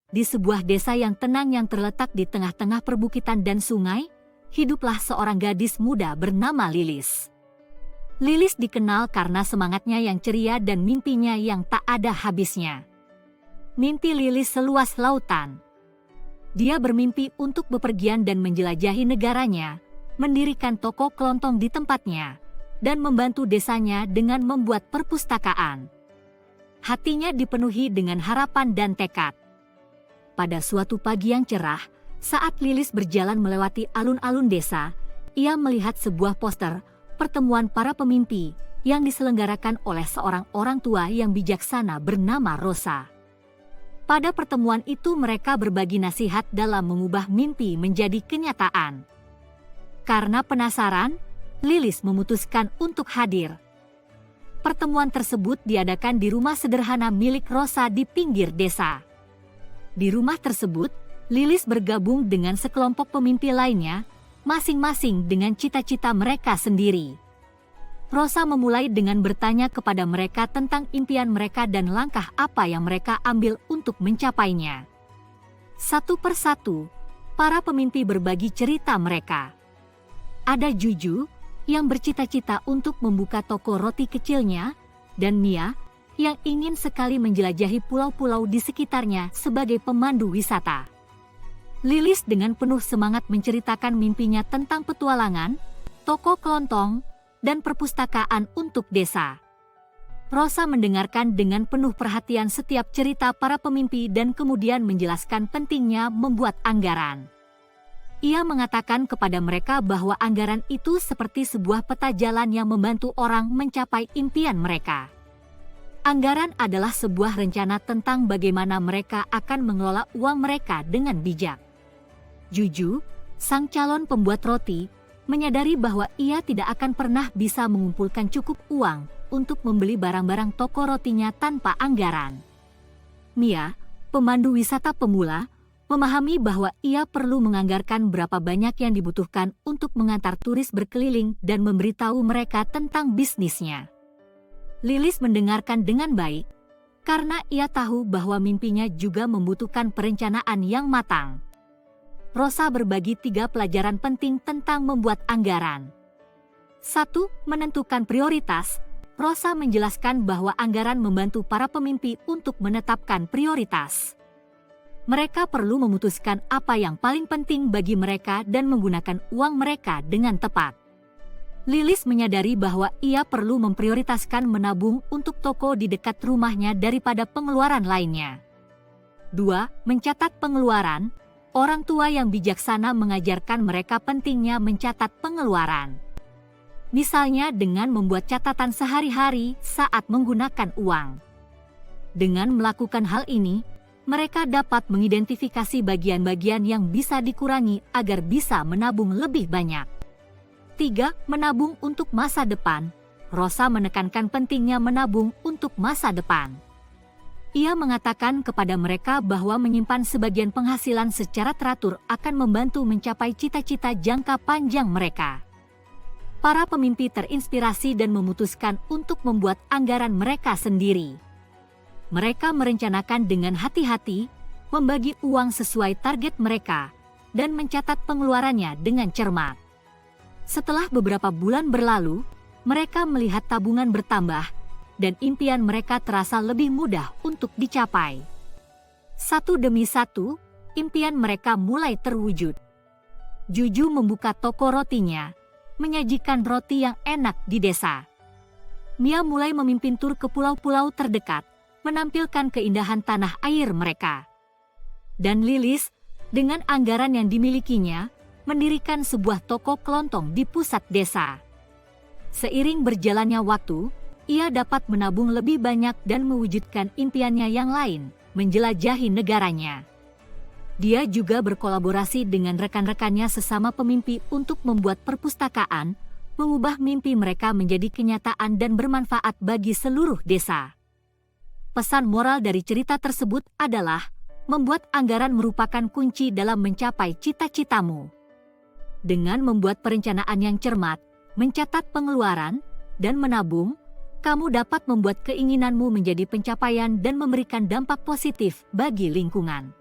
Di sebuah desa yang tenang yang terletak di tengah-tengah perbukitan dan sungai, hiduplah seorang gadis muda bernama Lilis. Lilis dikenal karena semangatnya yang ceria dan mimpinya yang tak ada habisnya. Mimpi Lilis seluas lautan. Dia bermimpi untuk bepergian dan menjelajahi negaranya, mendirikan toko kelontong di tempatnya, dan membantu desanya dengan membuat perpustakaan. Hatinya dipenuhi dengan harapan dan tekad. Pada suatu pagi yang cerah, saat Lilis berjalan melewati alun-alun desa, ia melihat sebuah poster pertemuan para pemimpi yang diselenggarakan oleh seorang orang tua yang bijaksana bernama Rosa. Pada pertemuan itu mereka berbagi nasihat dalam mengubah mimpi menjadi kenyataan. Karena penasaran, Lilis memutuskan untuk hadir. Pertemuan tersebut diadakan di rumah sederhana milik Rosa di pinggir desa. Di rumah tersebut, Lilis bergabung dengan sekelompok pemimpi lainnya, masing-masing dengan cita-cita mereka sendiri. Rosa memulai dengan bertanya kepada mereka tentang impian mereka dan langkah apa yang mereka ambil untuk mencapainya. Satu persatu, para pemimpi berbagi cerita mereka. Ada Juju, yang bercita-cita untuk membuka toko roti kecilnya, dan Mia, yang ingin sekali menjelajahi pulau-pulau di sekitarnya sebagai pemandu wisata. Lilis dengan penuh semangat menceritakan mimpinya tentang petualangan, toko kelontong, dan perpustakaan untuk desa. Rosa mendengarkan dengan penuh perhatian setiap cerita para pemimpi dan kemudian menjelaskan pentingnya membuat anggaran. Ia mengatakan kepada mereka bahwa anggaran itu seperti sebuah peta jalan yang membantu orang mencapai impian mereka. Anggaran adalah sebuah rencana tentang bagaimana mereka akan mengelola uang mereka dengan bijak. Juju, sang calon pembuat roti, menyadari bahwa ia tidak akan pernah bisa mengumpulkan cukup uang untuk membeli barang-barang toko rotinya tanpa anggaran. Mia, pemandu wisata pemula, memahami bahwa ia perlu menganggarkan berapa banyak yang dibutuhkan untuk mengantar turis berkeliling dan memberitahu mereka tentang bisnisnya. Lilis mendengarkan dengan baik, karena ia tahu bahwa mimpinya juga membutuhkan perencanaan yang matang. Rosa berbagi 3 pelajaran penting tentang membuat anggaran. 1. Menentukan prioritas. Rosa menjelaskan bahwa anggaran membantu para pemimpi untuk menetapkan prioritas. Mereka perlu memutuskan apa yang paling penting bagi mereka dan menggunakan uang mereka dengan tepat. Lilis menyadari bahwa ia perlu memprioritaskan menabung untuk toko di dekat rumahnya daripada pengeluaran lainnya. 2. Mencatat pengeluaran. Orang tua yang bijaksana mengajarkan mereka pentingnya mencatat pengeluaran. Misalnya dengan membuat catatan sehari-hari saat menggunakan uang. Dengan melakukan hal ini, mereka dapat mengidentifikasi bagian-bagian yang bisa dikurangi agar bisa menabung lebih banyak. 3. Menabung untuk masa depan. Rosa menekankan pentingnya menabung untuk masa depan. Ia mengatakan kepada mereka bahwa menyimpan sebagian penghasilan secara teratur akan membantu mencapai cita-cita jangka panjang mereka. Para pemimpi terinspirasi dan memutuskan untuk membuat anggaran mereka sendiri. Mereka merencanakan dengan hati-hati, membagi uang sesuai target mereka, dan mencatat pengeluarannya dengan cermat. Setelah beberapa bulan berlalu, mereka melihat tabungan bertambah, dan impian mereka terasa lebih mudah untuk dicapai. Satu demi satu, impian mereka mulai terwujud. Juju membuka toko rotinya, menyajikan roti yang enak di desa. Mia mulai memimpin tur ke pulau-pulau terdekat, menampilkan keindahan tanah air mereka. Dan Lilis, dengan anggaran yang dimilikinya, mendirikan sebuah toko kelontong di pusat desa. Seiring berjalannya waktu, ia dapat menabung lebih banyak dan mewujudkan impiannya yang lain, menjelajahi negaranya. Dia juga berkolaborasi dengan rekan-rekannya sesama pemimpi untuk membuat perpustakaan, mengubah mimpi mereka menjadi kenyataan dan bermanfaat bagi seluruh desa. Pesan moral dari cerita tersebut adalah, membuat anggaran merupakan kunci dalam mencapai cita-citamu. Dengan membuat perencanaan yang cermat, mencatat pengeluaran, dan menabung, kamu dapat membuat keinginanmu menjadi pencapaian dan memberikan dampak positif bagi lingkungan.